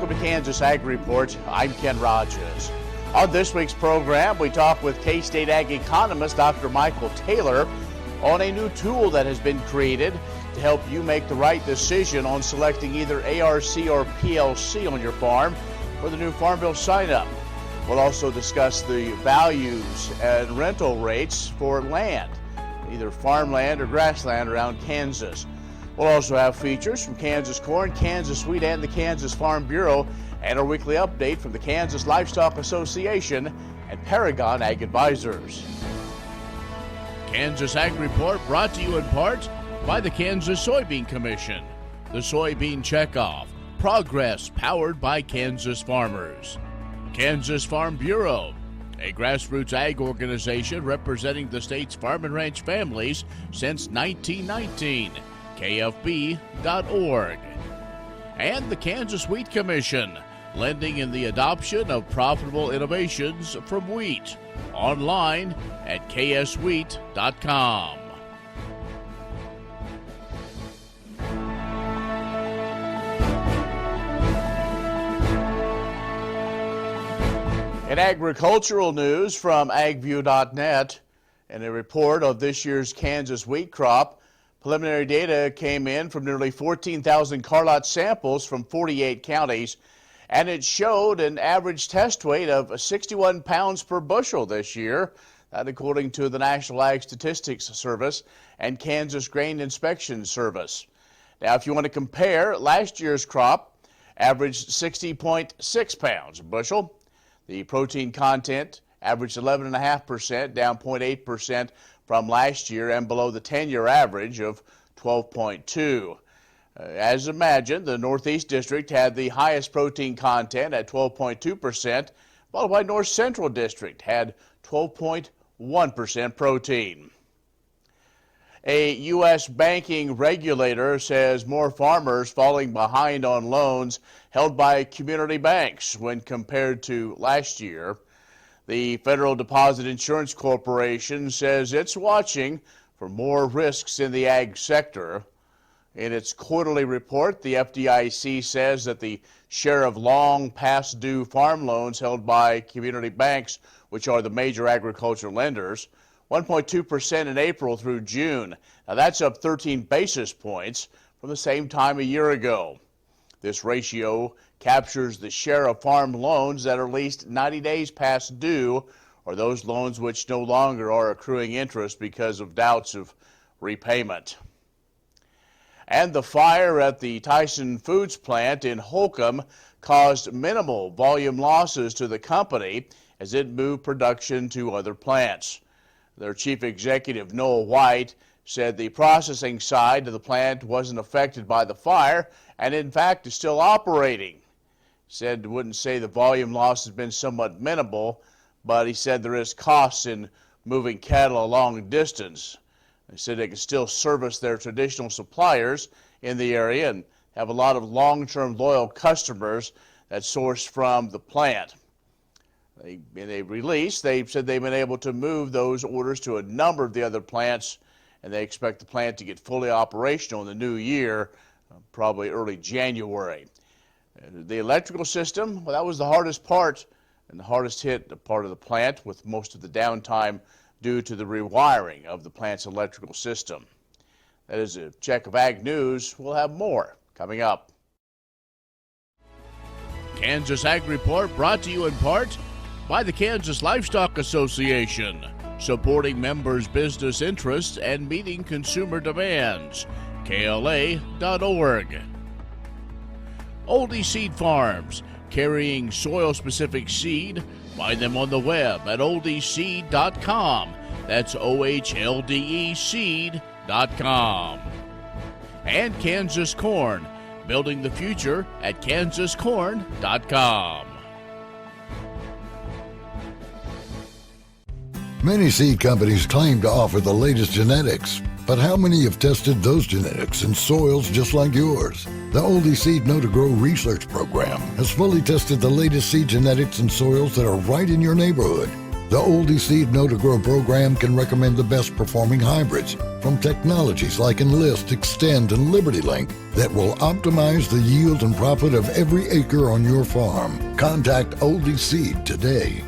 Welcome to Kansas Ag Report. I'm Ken Rogers. On this week's program, we talk with K-State Ag Economist Dr. Mykel Taylor on a new tool that has been created to help you make the right decision on selecting either ARC or PLC on your farm for the new Farm Bill sign-up. We'll also discuss the values and rental rates for land, either farmland or grassland around Kansas. We'll also have features from Kansas Corn, Kansas Wheat, and the Kansas Farm Bureau, and our weekly update from the Kansas Livestock Association and Paragon Ag Advisors. Kansas Ag Report brought to you in part by the Kansas Soybean Commission, the Soybean Checkoff, progress powered by Kansas farmers. Kansas Farm Bureau, a grassroots ag organization representing the state's farm and ranch families since 1919. KFB.org. And the Kansas Wheat Commission, lending in the adoption of profitable innovations from wheat. Online at kswheat.com. In agricultural news from agview.net, in a report of this year's Kansas wheat crop, preliminary data came in from nearly 14,000 carlot samples from 48 counties, and it showed an average test weight of 61 pounds per bushel this year, that according to the National Ag Statistics Service and Kansas Grain Inspection Service. Now, if you want to compare, last year's crop averaged 60.6 pounds a bushel. The protein content averaged 11.5%, down 0.8% from last year and below the 10-year average of 12.2. As imagined, the Northeast District had the highest protein content at 12.2%, followed by North Central District had 12.1% protein. A U.S. banking regulator says more farmers falling behind on loans held by community banks when compared to last year. The Federal Deposit Insurance Corporation says it's watching for more risks in the ag sector. In its quarterly report, the FDIC says that the share of long past due farm loans held by community banks, which are the major agricultural lenders, 1.2% in April through June. Now that's up 13 basis points from the same time a year ago. This ratio captures the share of farm loans that are at least 90 days past due, or those loans which no longer are accruing interest because of doubts of repayment. And the fire at the Tyson Foods plant in Holcomb caused minimal volume losses to the company as it moved production to other plants. Their chief executive, Noah White, said the processing side of the plant wasn't affected by the fire and in fact is still operating. Said wouldn't say the volume loss has been somewhat minimal, but he said there is costs in moving cattle a long distance. They said they can still service their traditional suppliers in the area and have a lot of long-term loyal customers that source from the plant. In a release, they said they've been able to move those orders to a number of the other plants, and they expect the plant to get fully operational in the new year, probably early January. The electrical system, well, that was the hardest part and the hardest hit part of the plant, with most of the downtime due to the rewiring of the plant's electrical system. That is a check of Ag News. We'll have more coming up. Kansas Ag Report brought to you in part by the Kansas Livestock Association, supporting members' business interests and meeting consumer demands. KLA.org. Oldie Seed Farms, carrying soil-specific seed. Find them on the web at oldieseed.com. That's OHLDE seed.com. And Kansas Corn, building the future at kansascorn.com. Many seed companies claim to offer the latest genetics, but how many have tested those genetics in soils just like yours? The Oldie Seed Know to Grow research program has fully tested the latest seed genetics in soils that are right in your neighborhood. The Oldie Seed Know to Grow program can recommend the best performing hybrids, from technologies like Enlist, Extend, and LibertyLink that will optimize the yield and profit of every acre on your farm. Contact Oldie Seed today.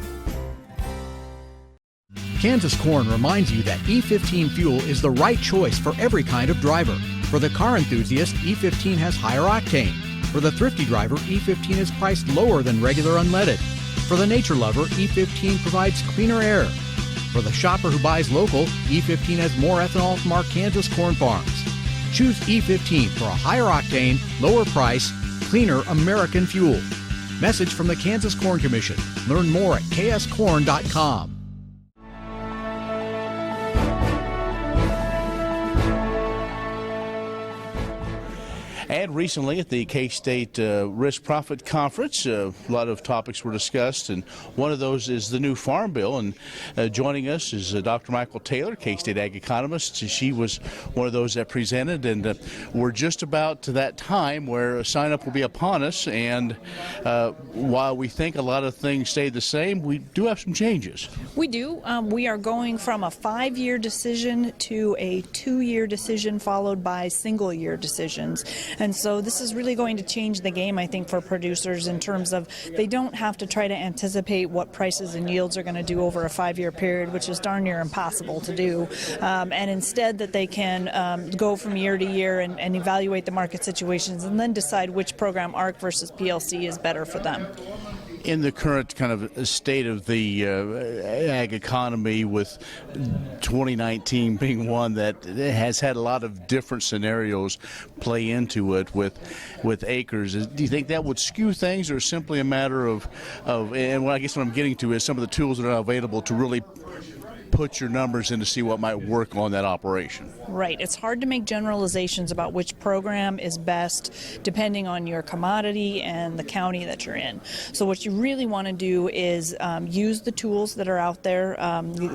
Kansas Corn reminds you that E15 fuel is the right choice for every kind of driver. For the car enthusiast, E15 has higher octane. For the thrifty driver, E15 is priced lower than regular unleaded. For the nature lover, E15 provides cleaner air. For the shopper who buys local, E15 has more ethanol from our Kansas corn farms. Choose E15 for a higher octane, lower price, cleaner American fuel. Message from the Kansas Corn Commission. Learn more at kscorn.com. And recently at the K-State Risk Profit Conference, a lot of topics were discussed, and one of those is the new Farm Bill. And joining us is Dr. Mykel Taylor, K-State Ag Economist. She was one of those that presented, and we're just about to that time where a sign-up will be upon us. And while we think a lot of things stay the same, we do have some changes. We do. We are going from a 5-year decision to a 2-year decision followed by single-year decisions. And so this is really going to change the game, I think, for producers in terms of they don't have to try to anticipate what prices and yields are going to do over a 5-year period, which is darn near impossible to do. And instead that they can go from year to year and evaluate the market situations and then decide which program, ARC versus PLC, is better for them. In the current kind of state of the ag economy, with 2019 being one that has had a lot of different scenarios play into it with acres, do you think that would skew things, or simply a matter of and what I guess what I'm getting to is some of the tools that are available to really put your numbers in to see what might work on that operation? Right. It's hard to make generalizations about which program is best depending on your commodity and the county that you're in. So what you really want to do is use the tools that are out there.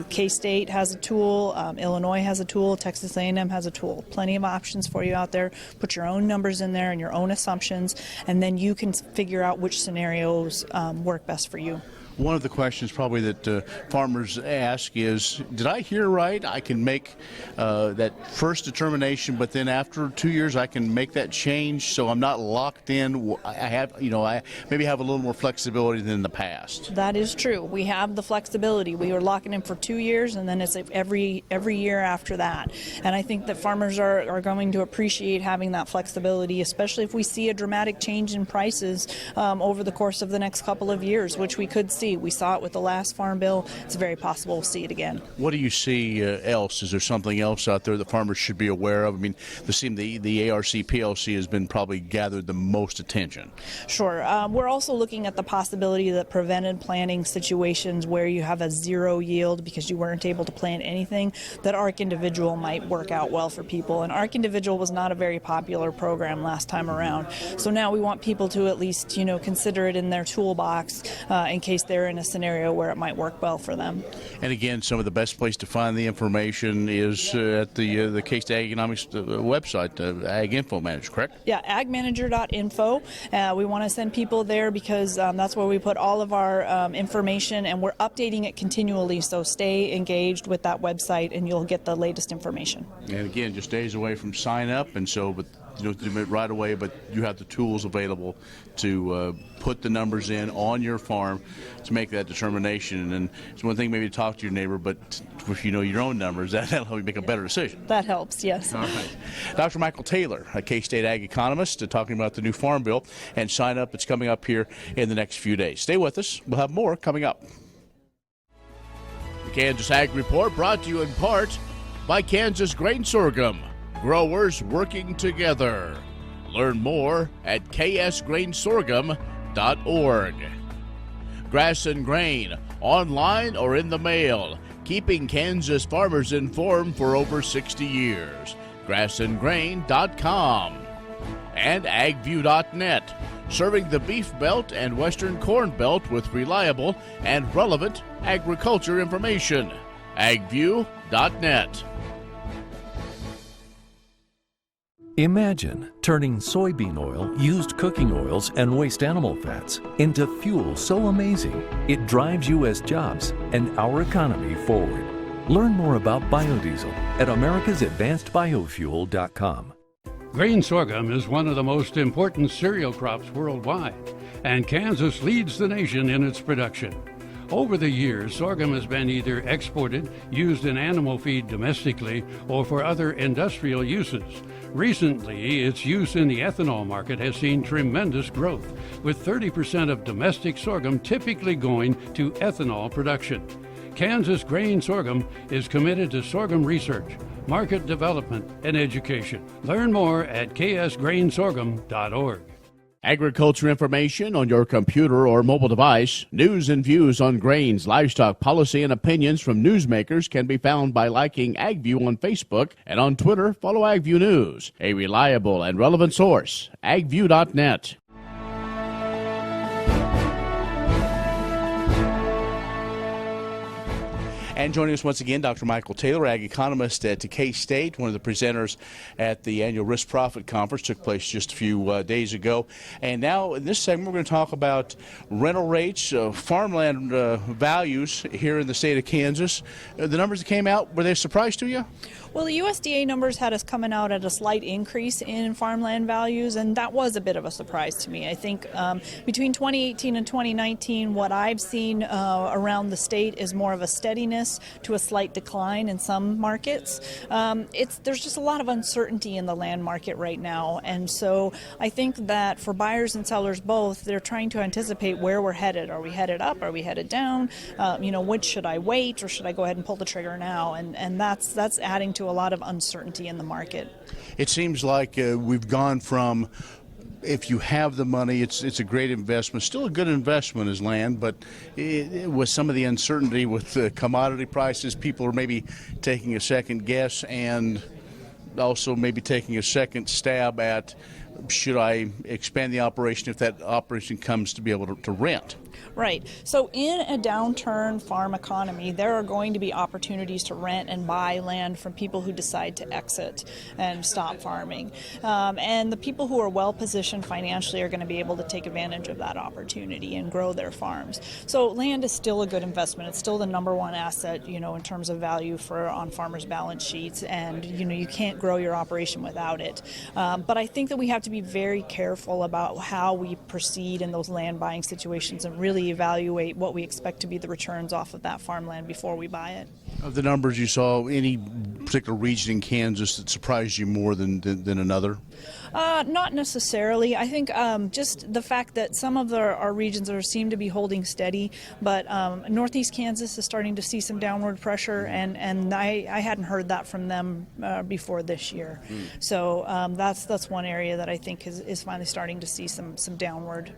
K-State has a tool, Illinois has a tool, Texas A&M has a tool. Plenty of options for you out there. Put your own numbers in there and your own assumptions, and then you can figure out which scenarios work best for you. One of the questions probably that farmers ask is, did I hear right? I can make that first determination, but then after 2 years I can make that change, so I'm not locked in. I maybe have a little more flexibility than in the past. That is true. We have the flexibility. We are locking in for 2 years, and then it's every year after that. And I think that farmers are going to appreciate having that flexibility, especially if we see a dramatic change in prices over the course of the next couple of years, which we could see. We saw it with the last Farm Bill. It's very possible we'll see it again. What do you see else? Is there something else out there that farmers should be aware of? I mean, the ARC PLC has been probably gathered the most attention. Sure. We're also looking at the possibility that prevented planting situations where you have a zero yield because you weren't able to plant anything, that ARC Individual might work out well for people. And ARC Individual was not a very popular program last time around. So now we want people to at least, consider it in their toolbox in case they're in a scenario where it might work well for them. And again, some of the best place to find the information is at the K-State Ag Economist website, Ag Info Manager, correct? Yeah, agmanager.info. We want to send people there because that's where we put all of our information, and we're updating it continually, so stay engaged with that website and you'll get the latest information. And again, just days away from sign up, and so, but do it right away, but you have the tools available to put the numbers in on your farm to make that determination. And it's one thing maybe to talk to your neighbor, but if you know your own numbers, that'll help you make a better decision. That helps, yes. All right. Dr. Mykel Taylor, a K-State Ag Economist, talking about the new Farm Bill and sign up. It's coming up here in the next few days. Stay with us. We'll have more coming up. The Kansas Ag Report brought to you in part by Kansas Grain Sorghum. Growers working together. Learn more at ksgrainsorghum.org. Grass and Grain, online or in the mail, keeping Kansas farmers informed for over 60 years. grassandgrain.com. And agview.net, serving the Beef Belt and Western Corn Belt with reliable and relevant agriculture information. agview.net. Imagine turning soybean oil, used cooking oils, and waste animal fats into fuel so amazing it drives U.S. jobs and our economy forward. Learn more about biodiesel at americasadvancedbiofuel.com. Grain sorghum is one of the most important cereal crops worldwide, and Kansas leads the nation in its production. Over the years, sorghum has been either exported, used in animal feed domestically, or for other industrial uses. Recently, its use in the ethanol market has seen tremendous growth, with 30% of domestic sorghum typically going to ethanol production. Kansas Grain Sorghum is committed to sorghum research, market development, and education. Learn more at ksgrainsorghum.org. Agriculture information on your computer or mobile device. News and views on grains, livestock, policy, and opinions from newsmakers can be found by liking AgView on Facebook, and on Twitter, follow AgView News, a reliable and relevant source, agview.net. And joining us once again, Dr. Mykel Taylor, Ag Economist at K-State, one of the presenters at the annual Risk Profit Conference, took place just a few days ago. And now in this segment, we're going to talk about rental rates, farmland values here in the state of Kansas. The numbers that came out, were they a surprise to you? Well, the USDA numbers had us coming out at a slight increase in farmland values, and that was a bit of a surprise to me. I think between 2018 and 2019, what I've seen around the state is more of a steadiness to a slight decline in some markets. There's just a lot of uncertainty in the land market right now, and so I think that for buyers and sellers both, they're trying to anticipate where we're headed. Are we headed up? Are we headed down? Which should I wait, or should I go ahead and pull the trigger now? And that's adding to a lot of uncertainty in the market. It seems like we've gone from, if you have the money, it's a great investment, still a good investment as land, but with some of the uncertainty with commodity prices, people are maybe taking a second guess and also maybe taking a second stab at, should I expand the operation if that operation comes to be able to rent? Right. So in a downturn farm economy, there are going to be opportunities to rent and buy land from people who decide to exit and stop farming. And the people who are well positioned financially are going to be able to take advantage of that opportunity and grow their farms. So land is still a good investment. It's still the number one asset, in terms of value on farmers' balance sheets. And, you can't grow your operation without it. But I think that we have to be very careful about how we proceed in those land buying situations and really evaluate what we expect to be the returns off of that farmland before we buy it. Of the numbers you saw, any particular region in Kansas that surprised you more than another? Not necessarily. I think just the fact that some of our regions seem to be holding steady, but Northeast Kansas is starting to see some downward pressure, and I hadn't heard that from them before this year. So that's one area that I think is finally starting to see some downward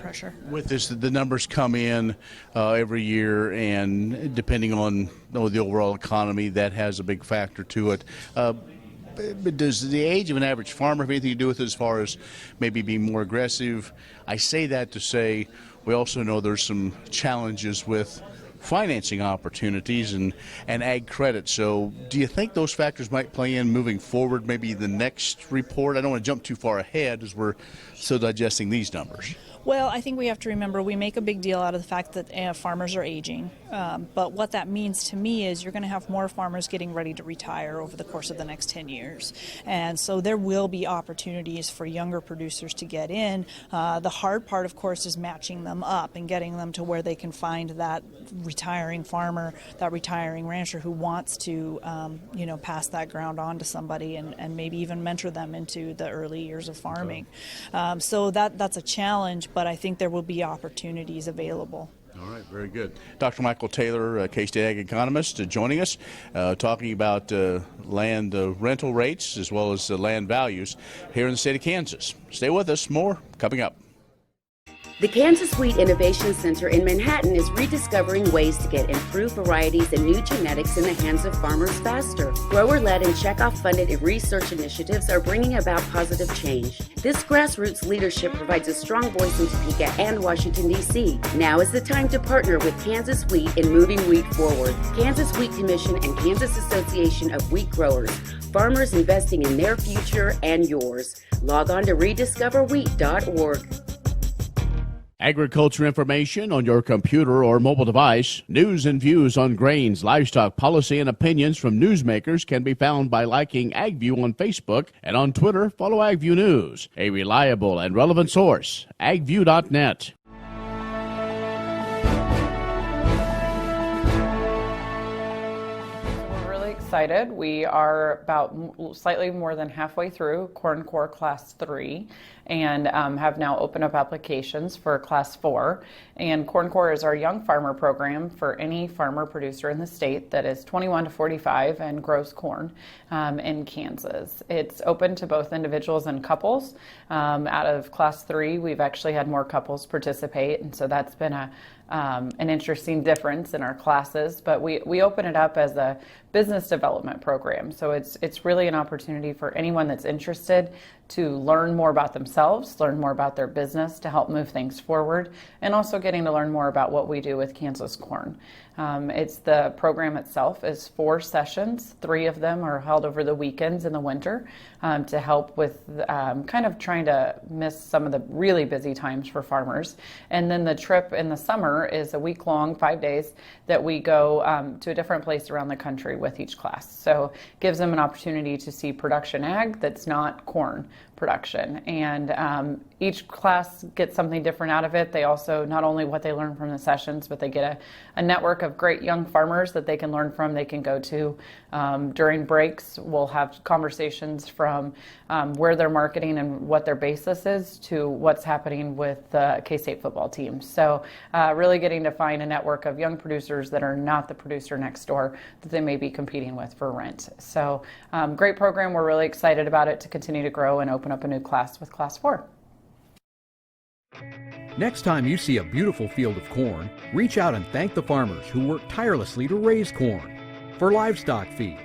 pressure. With this, the numbers come in every year, and depending on the overall economy, that has a big factor to it. But does the age of an average farmer have anything to do with it as far as maybe being more aggressive? I say that to say we also know there's some challenges with financing opportunities and ag credit. So do you think those factors might play in moving forward, maybe the next report? I don't want to jump too far ahead as we're still digesting these numbers. Well, I think we have to remember we make a big deal out of the fact that farmers are aging. But what that means to me is you're going to have more farmers getting ready to retire over the course of the next 10 years. And so there will be opportunities for younger producers to get in. The hard part, of course, is matching them up and getting them to where they can find that retiring farmer, that retiring rancher who wants to, pass that ground on to somebody and maybe even mentor them into the early years of farming. So that's a challenge. But I think there will be opportunities available. All right, very good. Dr. Mykel Taylor, K-State Ag Economist, joining us, talking about land rental rates as well as land values here in the state of Kansas. Stay with us. More coming up. The Kansas Wheat Innovation Center in Manhattan is rediscovering ways to get improved varieties and new genetics in the hands of farmers faster. Grower-led and checkoff-funded research initiatives are bringing about positive change. This grassroots leadership provides a strong voice in Topeka and Washington, D.C. Now is the time to partner with Kansas Wheat in moving wheat forward. Kansas Wheat Commission and Kansas Association of Wheat Growers. Farmers investing in their future and yours. Log on to rediscoverwheat.org. Agriculture information on your computer or mobile device. News and views on grains, livestock, policy, and opinions from newsmakers can be found by liking AgView on Facebook, and on Twitter, follow AgView News, a reliable and relevant source. agview.net. Excited. We are about slightly more than halfway through Corn Core Class 3 and have now opened up applications for Class 4. And Corn Core is our young farmer program for any farmer producer in the state that is 21 to 45 and grows corn in Kansas. It's open to both individuals and couples. Out of Class 3, we've actually had more couples participate, and so that's been an interesting difference in our classes, but we open it up as a business development program. So it's really an opportunity for anyone that's interested to learn more about themselves, learn more about their business to help move things forward, and also getting to learn more about what we do with Kansas corn. It's the program itself is 4 sessions. 3 of them are held over the weekends in the winter to help with kind of trying to miss some of the really busy times for farmers. And then the trip in the summer is a week long, 5 days, that we go to a different place around the country with each class. So it gives them an opportunity to see production ag that's not corn production. And each class gets something different out of it. They also, not only what they learn from the sessions, but they get a network of great young farmers that they can learn from, they can go to. During breaks, we'll have conversations from where they're marketing and what their basis is to what's happening with the K-State football team. So really getting to find a network of young producers that are not the producer next door that they may be competing with for rent. So great program. We're really excited about it to continue to grow and open up a new class with Class 4. Next time you see a beautiful field of corn, reach out and thank the farmers who work tirelessly to raise corn for livestock feed,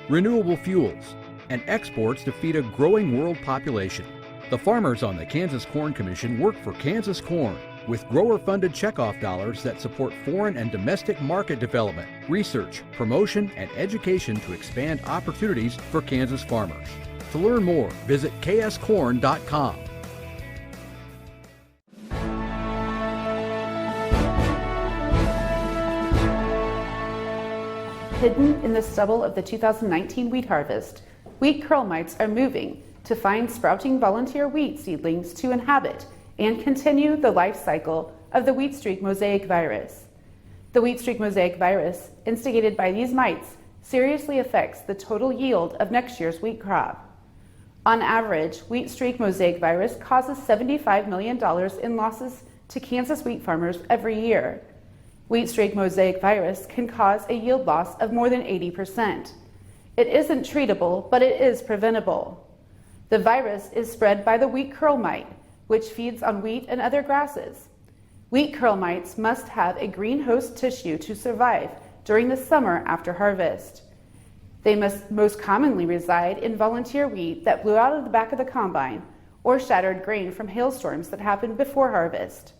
renewable fuels, and exports to feed a growing world population. The farmers on the Kansas Corn Commission work for Kansas corn with grower-funded checkoff dollars that support foreign and domestic market development, research, promotion, and education to expand opportunities for Kansas farmers. To learn more, visit kscorn.com. Hidden in the stubble of the 2019 wheat harvest, wheat curl mites are moving to find sprouting volunteer wheat seedlings to inhabit and continue the life cycle of the wheat streak mosaic virus. The wheat streak mosaic virus, instigated by these mites, seriously affects the total yield of next year's wheat crop. On average, wheat streak mosaic virus causes $75 million in losses to Kansas wheat farmers every year. Wheat streak mosaic virus can cause a yield loss of more than 80%. It isn't treatable, but it is preventable. The virus is spread by the wheat curl mite, which feeds on wheat and other grasses. Wheat curl mites must have a green host tissue to survive during the summer after harvest. They must most commonly reside in volunteer wheat that blew out of the back of the combine or shattered grain from hailstorms that happened before harvest.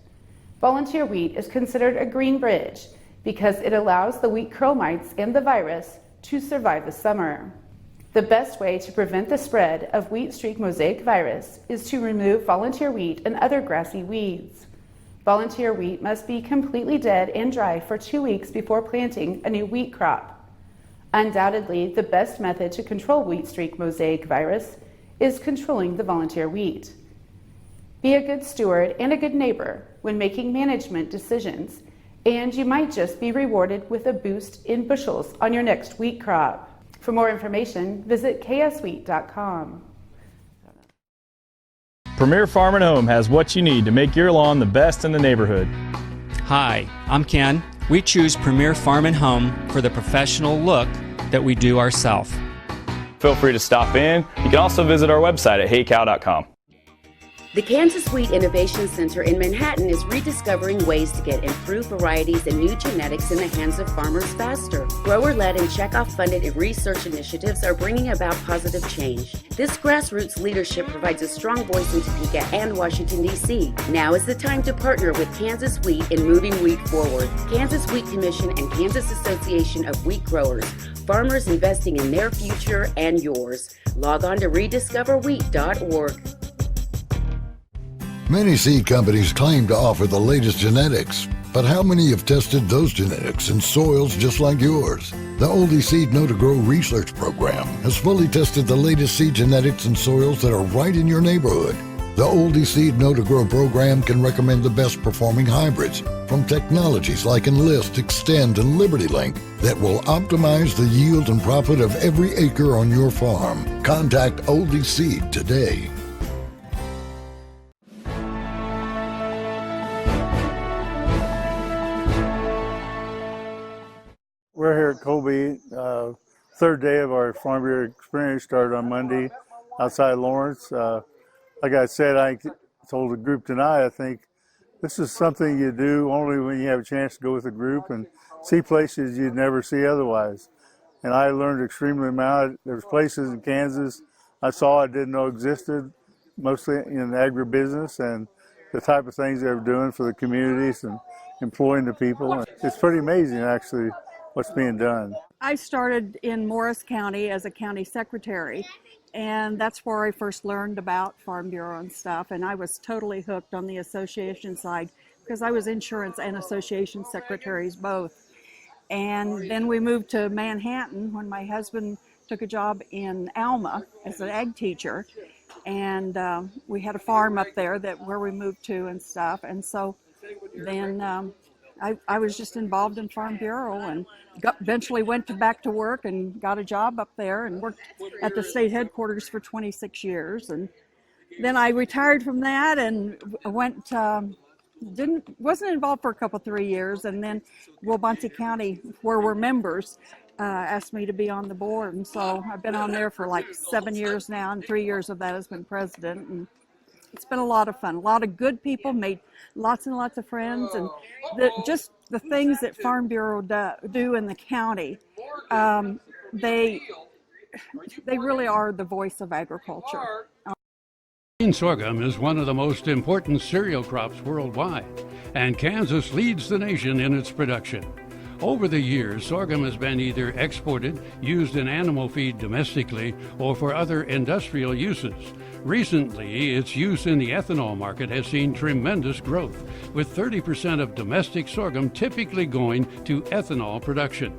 Volunteer wheat is considered a green bridge because it allows the wheat curl mites and the virus to survive the summer. The best way to prevent the spread of wheat streak mosaic virus is to remove volunteer wheat and other grassy weeds. Volunteer wheat must be completely dead and dry for 2 weeks before planting a new wheat crop. Undoubtedly, the best method to control wheat streak mosaic virus is controlling the volunteer wheat. Be a good steward and a good neighbor when making management decisions, and you might just be rewarded with a boost in bushels on your next wheat crop. For more information, visit kswheat.com. Premier Farm & Home has what you need to make your lawn the best in the neighborhood. Hi, I'm Ken. We choose Premier Farm & Home for the professional look that we do ourselves. Feel free to stop in. You can also visit our website at heycow.com. The Kansas Wheat Innovation Center in Manhattan is rediscovering ways to get improved varieties and new genetics in the hands of farmers faster. Grower-led and checkoff-funded research initiatives are bringing about positive change. This grassroots leadership provides a strong voice in Topeka and Washington, D.C. Now is the time to partner with Kansas Wheat in moving wheat forward. Kansas Wheat Commission and Kansas Association of Wheat Growers. Farmers investing in their future and yours. Log on to rediscoverwheat.org. Many seed companies claim to offer the latest genetics, but how many have tested those genetics in soils just like yours? The Oldie Seed Know to Grow research program has fully tested the latest seed genetics in soils that are right in your neighborhood. The Oldie Seed Know to Grow program can recommend the best performing hybrids from technologies like Enlist, Extend, and Liberty Link that will optimize the yield and profit of every acre on your farm. Contact Oldie Seed today. We're here at Colby, third day of our Farm Bureau experience, started on Monday outside Lawrence. Like I said, I told the group tonight, I think this is something you do only when you have a chance to go with a group and see places you'd never see otherwise. And I learned extremely amount. There's places in Kansas I saw I didn't know existed, mostly in agribusiness and the type of things they're doing for the communities and employing the people. It's pretty amazing, actually, what's being done. I started in Morris County as a county secretary, and that's where I first learned about Farm Bureau and stuff, and I was totally hooked on the association side because I was insurance and association secretaries both. And then we moved to Manhattan when my husband took a job in Alma as an ag teacher, and we had a farm up there where we moved to and stuff, and so then I was just involved in Farm Bureau and eventually went back to work and got a job up there and worked at the state headquarters for 26 years. And then I retired from that and wasn't involved for a couple, 3 years. And then Waubonsee County, where we're members, asked me to be on the board. And so I've been on there for like 7 years now, and 3 years of that has been president. And it's been a lot of fun. A lot of good people, made lots and lots of friends, and just the things that Farm Bureau do in the county, they really are the voice of agriculture. Green sorghum is one of the most important cereal crops worldwide, and Kansas leads the nation in its production. Over the years, sorghum has been either exported, used in animal feed domestically, or for other industrial uses. Recently, its use in the ethanol market has seen tremendous growth, with 30% of domestic sorghum typically going to ethanol production.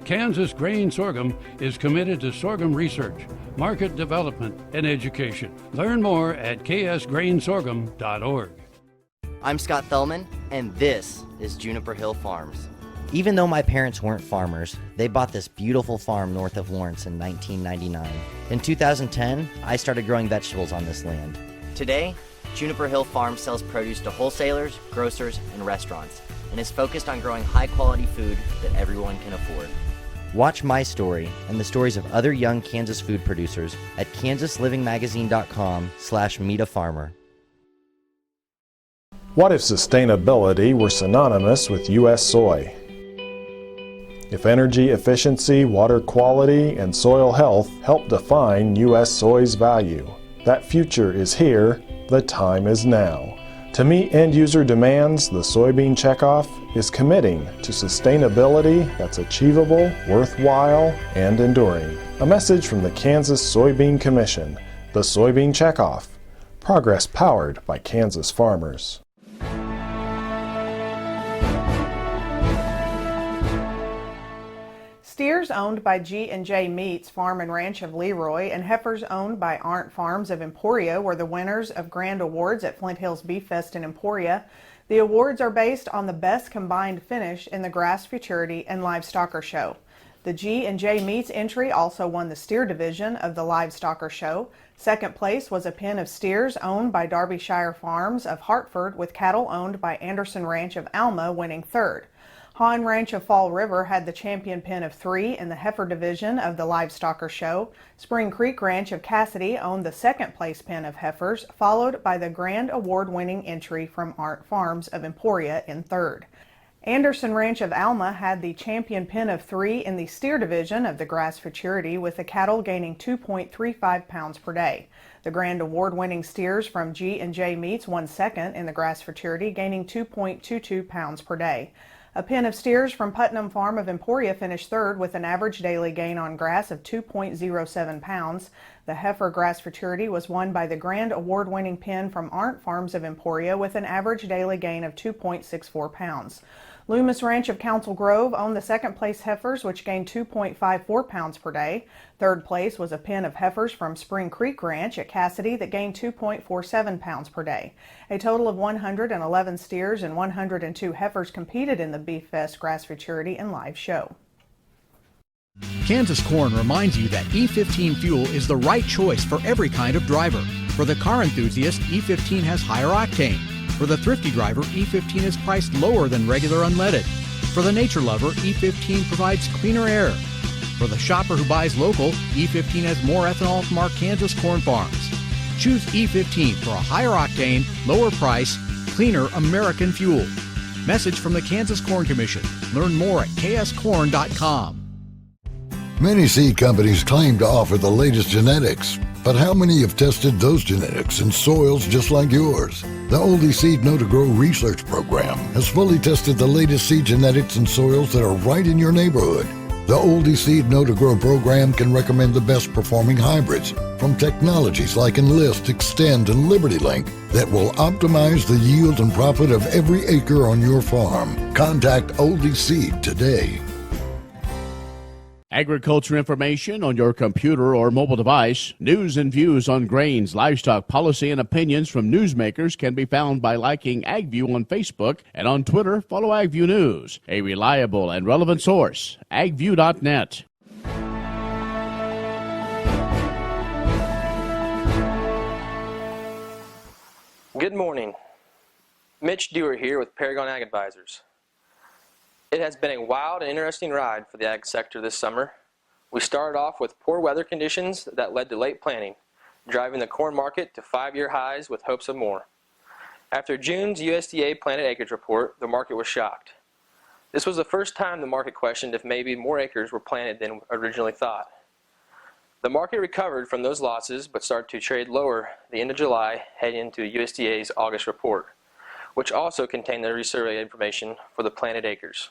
Kansas Grain Sorghum is committed to sorghum research, market development, and education. Learn more at ksgrainsorghum.org. I'm Scott Thellman, and this is Juniper Hill Farms. Even though my parents weren't farmers, they bought this beautiful farm north of Lawrence in 1999. In 2010, I started growing vegetables on this land. Today, Juniper Hill Farms sells produce to wholesalers, grocers, and restaurants, and is focused on growing high-quality food that everyone can afford. Watch my story and the stories of other young Kansas food producers at kansaslivingmagazine.com/meetafarmer. What if sustainability were synonymous with U.S. soy? If energy efficiency, water quality, and soil health help define U.S. soy's value, that future is here, the time is now. To meet end-user demands, the Soybean Checkoff is committing to sustainability that's achievable, worthwhile, and enduring. A message from the Kansas Soybean Commission, the Soybean Checkoff, progress powered by Kansas farmers. Steers owned by G&J Meats Farm and Ranch of Leroy and heifers owned by Arndt Farms of Emporia were the winners of Grand Awards at Flint Hills Beef Fest in Emporia. The awards are based on the best combined finish in the Grass Futurity and Livestocker Show. The G&J Meats entry also won the steer division of the Livestocker Show. Second place was a pen of steers owned by Derbyshire Farms of Hartford, with cattle owned by Anderson Ranch of Alma winning third. Hahn Ranch of Fall River had the champion pen of 3 in the heifer division of the Livestocker Show. Spring Creek Ranch of Cassidy owned the second place pen of heifers, followed by the grand award-winning entry from Arndt Farms of Emporia in third. Anderson Ranch of Alma had the champion pen of 3 in the steer division of the Grass Futurity, with the cattle gaining 2.35 pounds per day. The grand award-winning steers from G&J Meats won second in the Grass Futurity, gaining 2.22 pounds per day. A pen of steers from Putnam Farm of Emporia finished third with an average daily gain on grass of 2.07 pounds. The heifer grass futurity was won by the grand award-winning pen from Arndt Farms of Emporia with an average daily gain of 2.64 pounds. Loomis Ranch of Council Grove owned the second place heifers, which gained 2.54 pounds per day. Third place was a pen of heifers from Spring Creek Ranch at Cassidy that gained 2.47 pounds per day. A total of 111 steers and 102 heifers competed in the Beef Fest Grass Futurity and Live Show. Kansas Corn reminds you that E15 fuel is the right choice for every kind of driver. For the car enthusiast, E15 has higher octane. For the thrifty driver, E15 is priced lower than regular unleaded. For the nature lover, E15 provides cleaner air. For the shopper who buys local, E15 has more ethanol from our Kansas corn farms. Choose E15 for a higher octane, lower price, cleaner American fuel. Message from the Kansas Corn Commission. Learn more at kscorn.com. Many seed companies claim to offer the latest genetics, but how many have tested those genetics in soils just like yours? The Oldie Seed Know to Grow research program has fully tested the latest seed genetics in soils that are right in your neighborhood. The Oldie Seed Know to Grow program can recommend the best performing hybrids from technologies like Enlist, Extend, and Liberty Link that will optimize the yield and profit of every acre on your farm. Contact Oldie Seed today. Agriculture information on your computer or mobile device. News and views on grains, livestock, policy, and opinions from newsmakers can be found by liking AgView on Facebook, and on Twitter, follow AgView News, a reliable and relevant source. agview.net. Good morning. Mitch Dewar here with Paragon Ag Advisors. It has been a wild and interesting ride for the ag sector this summer. We started off with poor weather conditions that led to late planting, driving the corn market to 5-year highs with hopes of more. After June's USDA planted acreage report, the market was shocked. This was the first time the market questioned if maybe more acres were planted than originally thought. The market recovered from those losses but started to trade lower the end of July heading into USDA's August report, which also contained the resurvey information for the planted acres.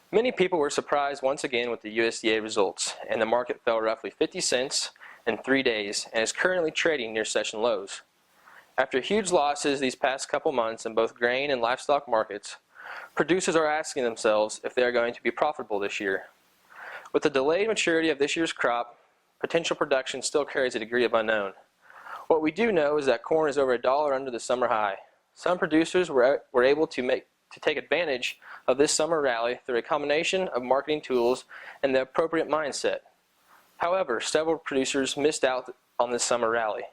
Many people were surprised once again with the USDA results, and the market fell roughly 50 cents in 3 days and is currently trading near session lows. After huge losses these past couple months in both grain and livestock markets, producers are asking themselves if they are going to be profitable this year. With the delayed maturity of this year's crop, potential production still carries a degree of unknown. What we do know is that corn is over $1 under the summer high. Some producers were able to take advantage of this summer rally through a combination of marketing tools and the appropriate mindset. However, several producers missed out on this summer rally.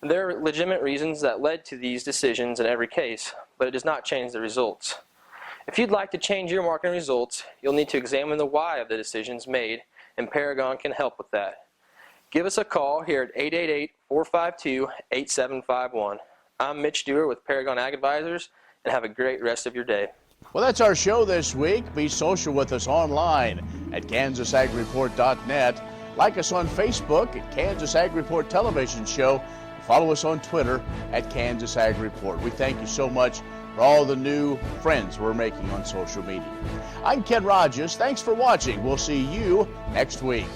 There are legitimate reasons that led to these decisions in every case, but it does not change the results. If you'd like to change your marketing results, you'll need to examine the why of the decisions made, and Paragon can help with that. Give us a call here at 888-452-8751. I'm Mitch Dewar with Paragon Ag Advisors, and have a great rest of your day. Well, that's our show this week. Be social with us online at KansasAgReport.net. Like us on Facebook at Kansas Ag Report Television Show. Follow us on Twitter at Kansas Ag Report. We thank you so much for all the new friends we're making on social media. I'm Ken Rogers. Thanks for watching. We'll see you next week.